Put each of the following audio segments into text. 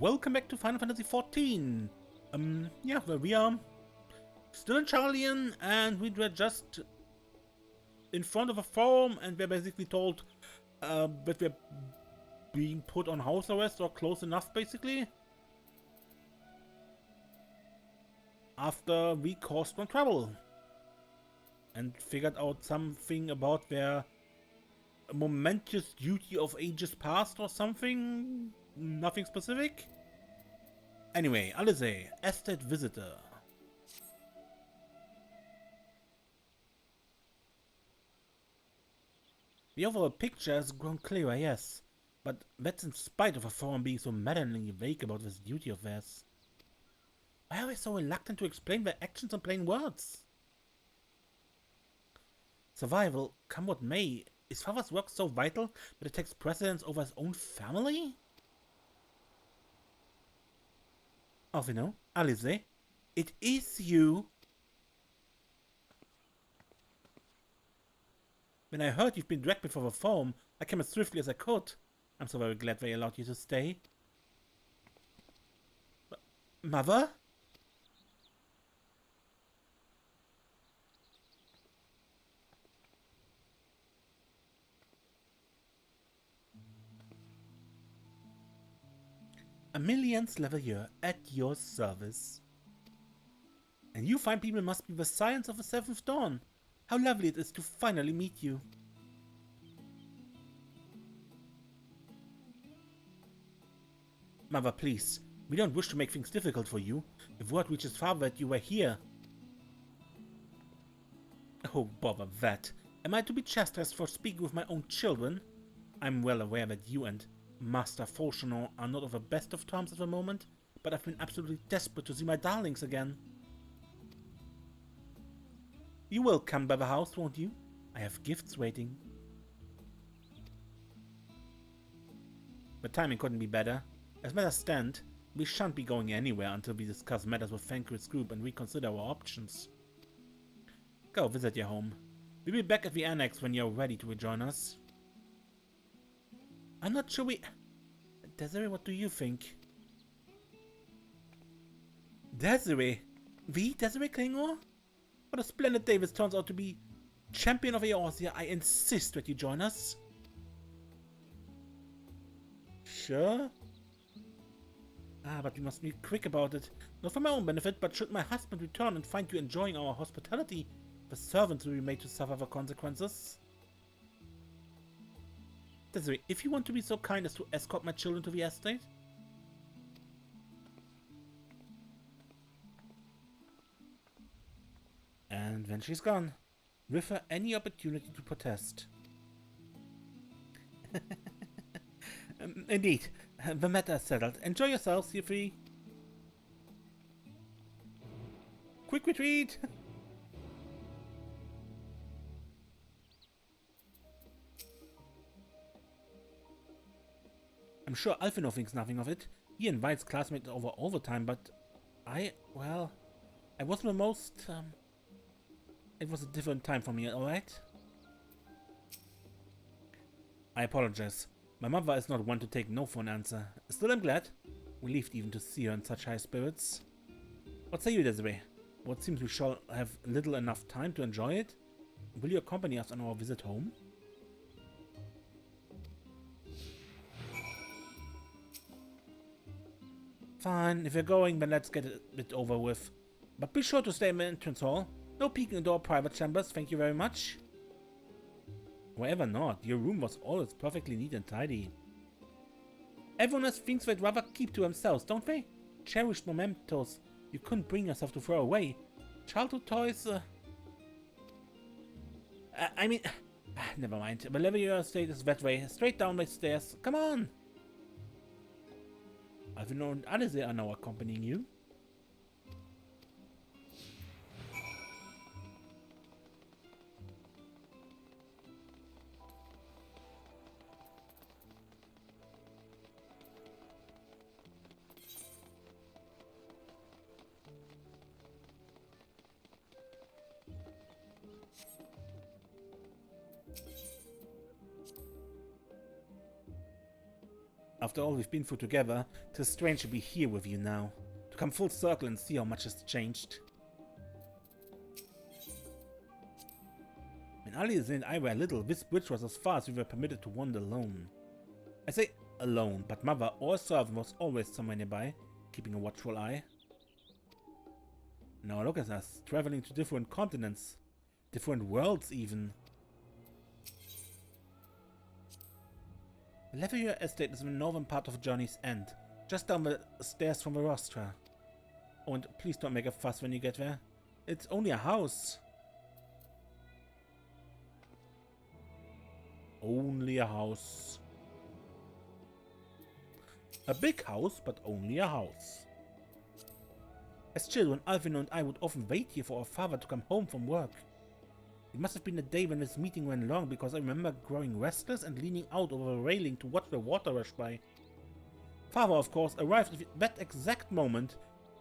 Welcome back to Final Fantasy XIV. Yeah, where we are still in Charlian, and we were just in front of a forum, and we're basically told that we're being put on house arrest or close enough, basically. After we caused one trouble and figured out something about their momentous duty of ages past or something. Nothing specific. Anyway, Alisaie, estate visitor. The overall picture has grown clearer, yes, but that's in spite of a forum being so maddeningly vague about this duty of theirs. Why are they so reluctant to explain their actions in plain words? Survival, come what may, is father's work so vital that it takes precedence over his own family? Alphinaud, Alisaie, it is you. When I heard you've been dragged before the forum, I came as swiftly as I could. I'm so very glad they allowed you to stay. Mother? Ameliance Leveilleur at your service. And you fine people must be the science of the seventh dawn. How lovely it is to finally meet you. Mother, please. We don't wish to make things difficult for you. If word reaches father that you were here. Oh, bother that. Am I to be chastised for speaking with my own children? I'm well aware that you and Master Fauchelevent are not of the best of terms at the moment, but I've been absolutely desperate to see my darlings again. You will come by the house, won't you? I have gifts waiting. The timing couldn't be better. As matters stand, we shan't be going anywhere until we discuss matters with Thancred's group and reconsider our options. Go visit your home. We'll be back at the annex when you're ready to rejoin us. I'm not sure we... Desiree, what do you think? Desiree? The Desiree Klingor? What a splendid day this turns out to be. Champion of Eorzea, I insist that you join us. Sure? But we must be quick about it. Not for my own benefit, but should my husband return and find you enjoying our hospitality, the servants will be made to suffer the consequences. Desiree, if you want to be so kind as to escort my children to the estate. And then she's gone, with her any opportunity to protest. Indeed, the matter is settled. Enjoy yourselves, you three. Quick retreat! I'm sure Alphinaud thinks nothing of it. He invites classmates over overtime, but I wasn't the most, it was a different time for me, alright? I apologize. My mother is not one to take no for an answer. Still, I'm glad. Relieved even to see her in such high spirits. What say you, Desiree? What seems we shall have little enough time to enjoy it? Will you accompany us on our visit home? Fine, if you're going, then let's get it over with. But be sure to stay in the entrance hall. No peeking into our private chambers, thank you very much. However not, your room was always perfectly neat and tidy. Everyone has things they'd rather keep to themselves, don't they? Cherished mementos you couldn't bring yourself to throw away. Childhood toys, I mean... never mind, the Leveilleur estate is that way, straight down the stairs. Come on! Alphinaud and Alisaie are now accompanying you. After all we've been through together, 'tis strange to be here with you now. To come full circle and see how much has changed. When Alisaie and I were little, this bridge was as far as we were permitted to wander alone. I say alone, but mother or a servant was always somewhere nearby, keeping a watchful eye. Now look at us, traveling to different continents, different worlds even. The Leveilleur estate is in the northern part of Journey's End, just down the stairs from the Rostra. Oh, and please don't make a fuss when you get there. It's only a house. Only a house. A big house, but only a house. As children, Alphinaud and I would often wait here for our father to come home from work. It must have been the day when this meeting went long, because I remember growing restless and leaning out over the railing to watch the water rush by. Father, of course, arrived at that exact moment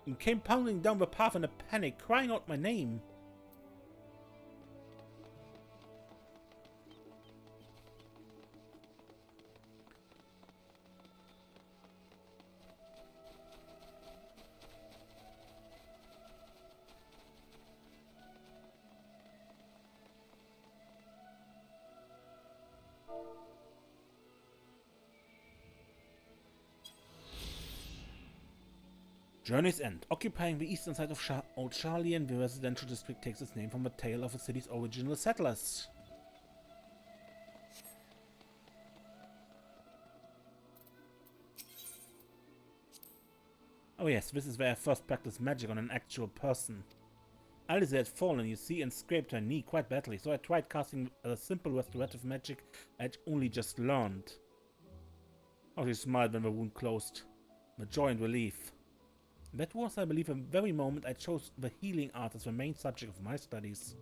and came pounding down the path in a panic, crying out my name. Journey's End. Occupying the eastern side of Old Charlian, the residential district takes its name from the tale of the city's original settlers. Oh yes, this is where I first practiced magic on an actual person. Alisaie had fallen, you see, and scraped her knee quite badly, so I tried casting a simple restorative magic I had only just learned. Oh, she smiled when the wound closed. With joy and relief. That was, I believe, the very moment I chose the healing art as the main subject of my studies.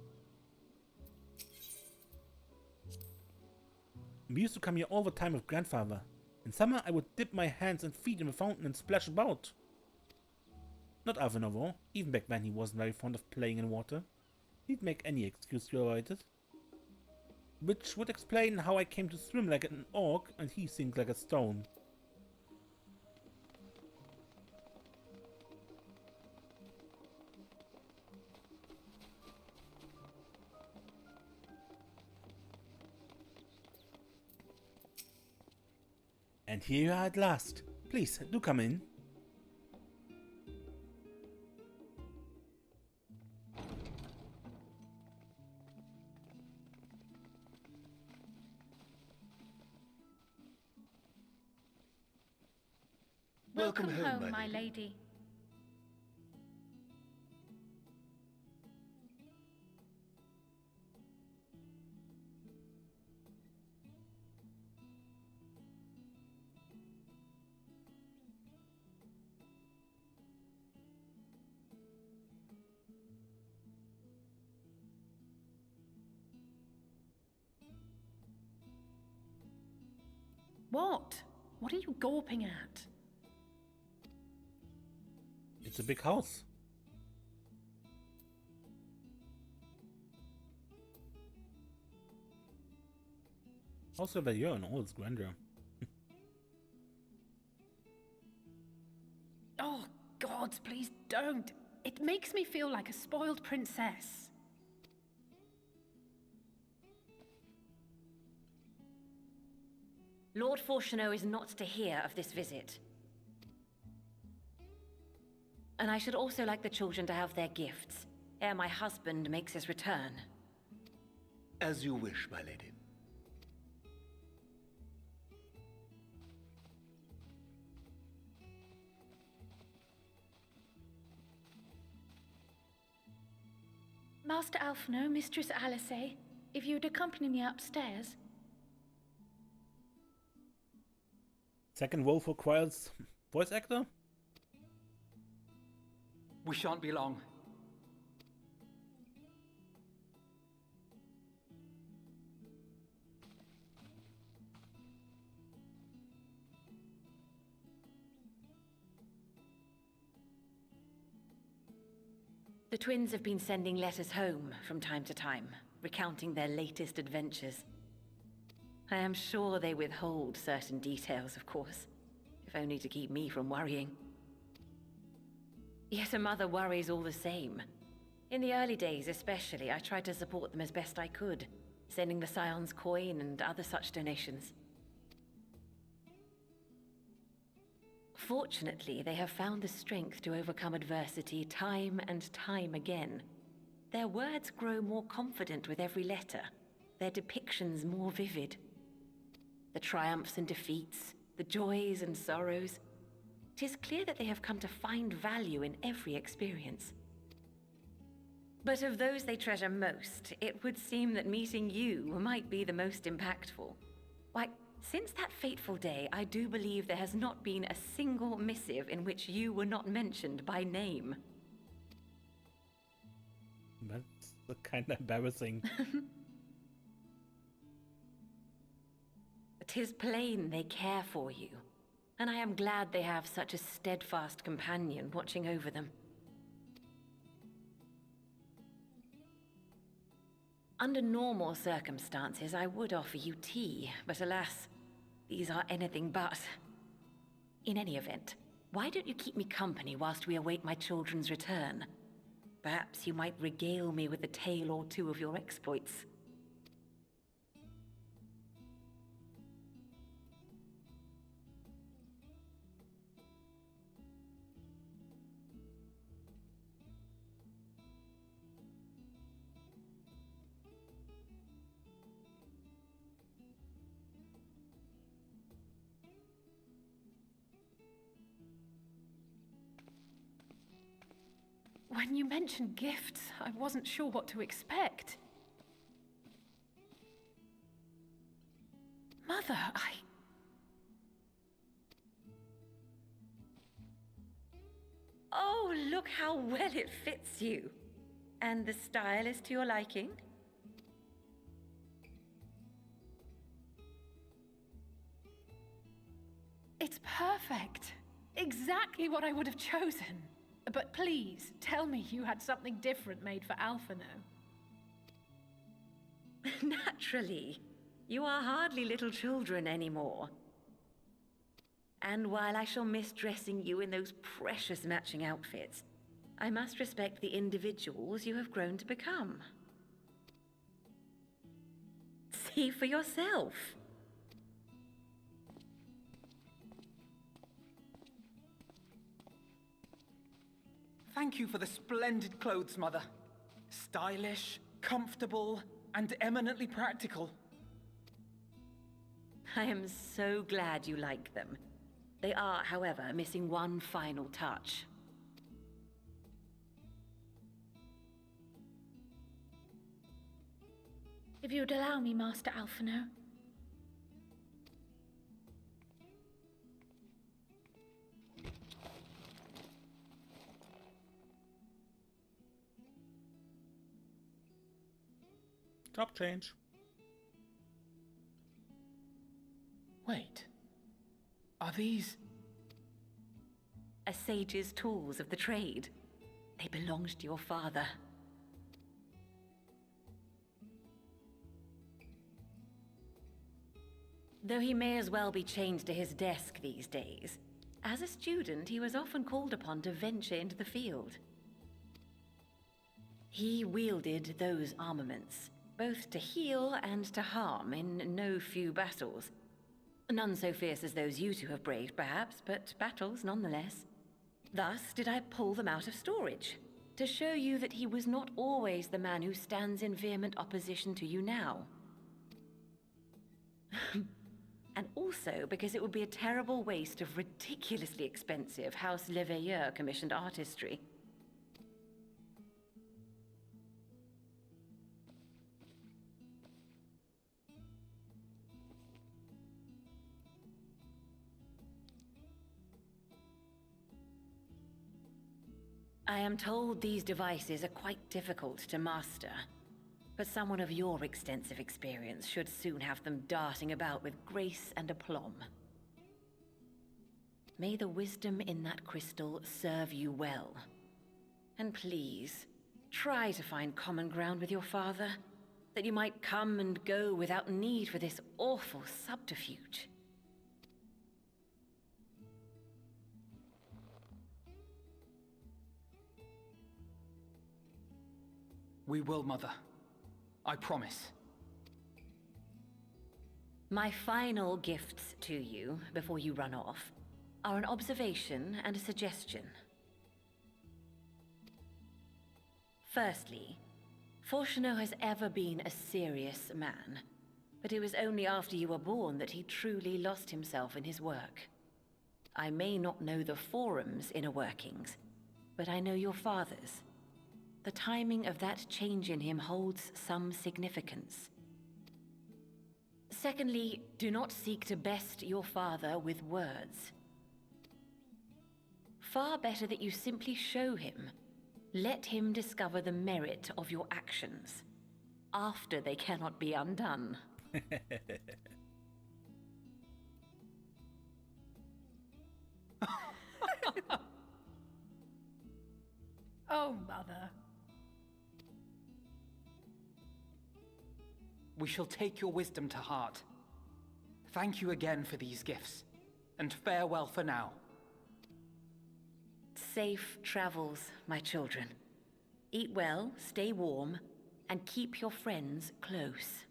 We used to come here all the time with grandfather. In summer I would dip my hands and feet in the fountain and splash about. Not Alphinaud though. Even back then he wasn't very fond of playing in water. He'd make any excuse to avoid it. Which would explain how I came to swim like an orc and he sink like a stone. And here you are at last. Please, do come in. Welcome home, my lady. What? What are you gawping at? It's a big house. Also, Leveilleur in all its grandeur. Oh, gods, please don't. It makes me feel like a spoiled princess. Lord Fourcheneau is not to hear of this visit. And I should also like the children to have their gifts, ere my husband makes his return. As you wish, my lady. Master Alphinaud, Mistress Alisaie, if you'd accompany me upstairs. Second Wolf requires voice actor? We shan't be long. The twins have been sending letters home from time to time, recounting their latest adventures. I am sure they withhold certain details, of course. if only to keep me from worrying. Yet a mother worries all the same. In the early days especially, I tried to support them as best I could, sending the Scion's coin and other such donations. Fortunately, they have found the strength to overcome adversity time and time again. Their words grow more confident with every letter, their depictions more vivid. The triumphs and defeats, the joys and sorrows. 'Tis clear that they have come to find value in every experience. But of those they treasure most, it would seem that meeting you might be the most impactful. Why, since that fateful day, I do believe there has not been a single missive in which you were not mentioned by name. That's kind of embarrassing. 'Tis plain they care for you, and I am glad they have such a steadfast companion watching over them. Under normal circumstances, I would offer you tea, but alas, these are anything but. In any event, why don't you keep me company whilst we await my children's return? Perhaps you might regale me with a tale or two of your exploits. When you mentioned gifts, I wasn't sure what to expect. Mother, Oh, look how well it fits you. And the style is to your liking? It's perfect. Exactly what I would have chosen. But please, tell me you had something different made for Alphinaud. Naturally. You are hardly little children anymore. And while I shall miss dressing you in those precious matching outfits, I must respect the individuals you have grown to become. See for yourself. Thank you for the splendid clothes, Mother. Stylish, comfortable, and eminently practical. I am so glad you like them. They are, however, missing one final touch. If you'd allow me, Master Alphinaud. Top change. Wait. Are these... A sage's tools of the trade. They belonged to your father. Though he may as well be chained to his desk these days, as a student he was often called upon to venture into the field. He wielded those armaments, both to heal and to harm in no few battles. None so fierce as those you two have braved, perhaps, but battles nonetheless. Thus did I pull them out of storage, to show you that he was not always the man who stands in vehement opposition to you now. And also because it would be a terrible waste of ridiculously expensive House Leveilleur commissioned artistry. I am told these devices are quite difficult to master, but someone of your extensive experience should soon have them darting about with grace and aplomb. May the wisdom in that crystal serve you well. And please, try to find common ground with your father, that you might come and go without need for this awful subterfuge. We will, Mother. I promise. My final gifts to you, before you run off, are an observation and a suggestion. Firstly, Fortunato has ever been a serious man, but it was only after you were born that he truly lost himself in his work. I may not know the Forum's inner workings, but I know your father's. The timing of that change in him holds some significance. Secondly, do not seek to best your father with words. Far better that you simply show him. Let him discover the merit of your actions, after they cannot be undone. Oh, Mother. We shall take your wisdom to heart. Thank you again for these gifts, and farewell for now. Safe travels, my children. Eat well, stay warm, and keep your friends close.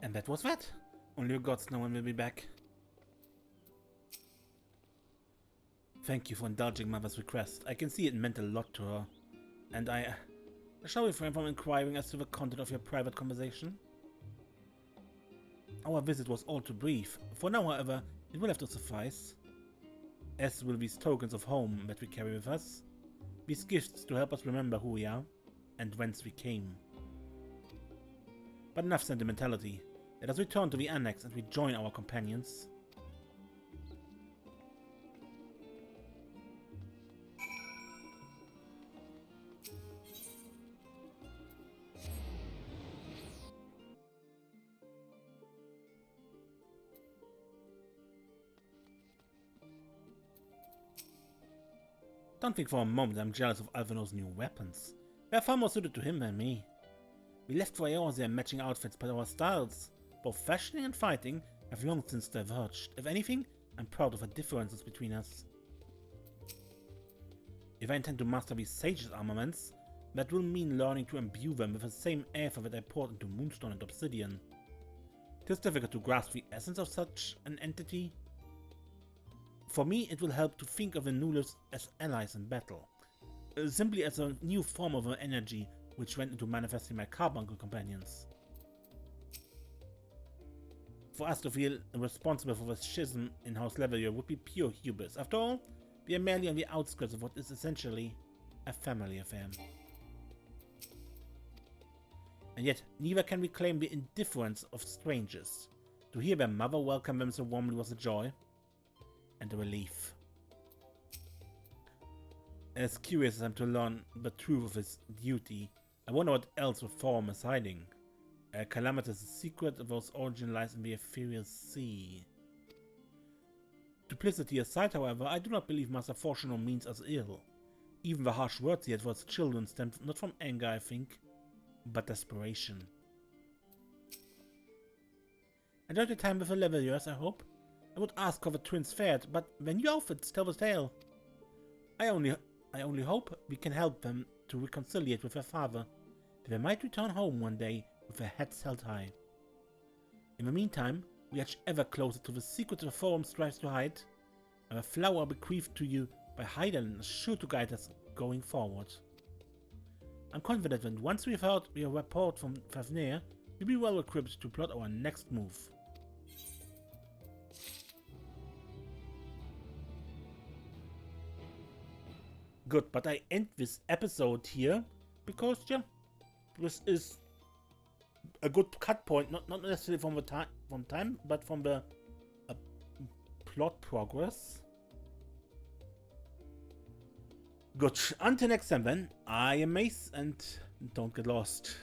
And that was that. Only your gods know when we'll be back. Thank you for indulging Mother's request. I can see it meant a lot to her. And I shall refrain from inquiring as to the content of your private conversation. Our visit was all too brief. For now, however, it will have to suffice. As will these tokens of home that we carry with us. These gifts to help us remember who we are and whence we came. But enough sentimentality. Let us return to the annex and rejoin our companions. Don't think for a moment I'm jealous of Alphinaud's new weapons. They're far more suited to him than me. We left for Eorzea matching outfits, but our styles, both fashioning and fighting, have long since diverged. If anything, I'm proud of the differences between us. If I intend to master these sage's armaments, that will mean learning to imbue them with the same aether that I poured into moonstone and obsidian. It is difficult to grasp the essence of such an entity. For me, it will help to think of the Nulus as allies in battle, simply as a new form of energy which went into manifesting my carbuncle companions. For us to feel responsible for the schism in House Leveilleur would be pure hubris. After all, we are merely on the outskirts of what is essentially a family affair. And yet, neither can we claim the indifference of strangers. To hear their mother welcome them so warmly was a joy and a relief. As curious as I am to learn the truth of his duty, I wonder what else the Forum is hiding. A calamitous secret of whose origin lies in the ethereal sea. Duplicity aside, however, I do not believe Master Fortunato means us ill. Even the harsh words he had for his children stemmed not from anger, I think, but desperation. Enjoyed your time with the Leveilleurs, I hope. I would ask how the twins fared, but their new outfits tell the tale. I only hope we can help them to reconciliate with their father, that they might return home one day with their heads held high. In the meantime, we edge ever closer to the secret the Forum strives to hide, and the flower bequeathed to you by Hydaelyn is sure to guide us going forward. I'm confident that once we've heard your report from Fafnir, we'll be well equipped to plot our next move. Good, but I end this episode here because, yeah, this is a good cut point, not necessarily from the time, but from the plot progress. Good. Until next time then, I am Mace, and don't get lost.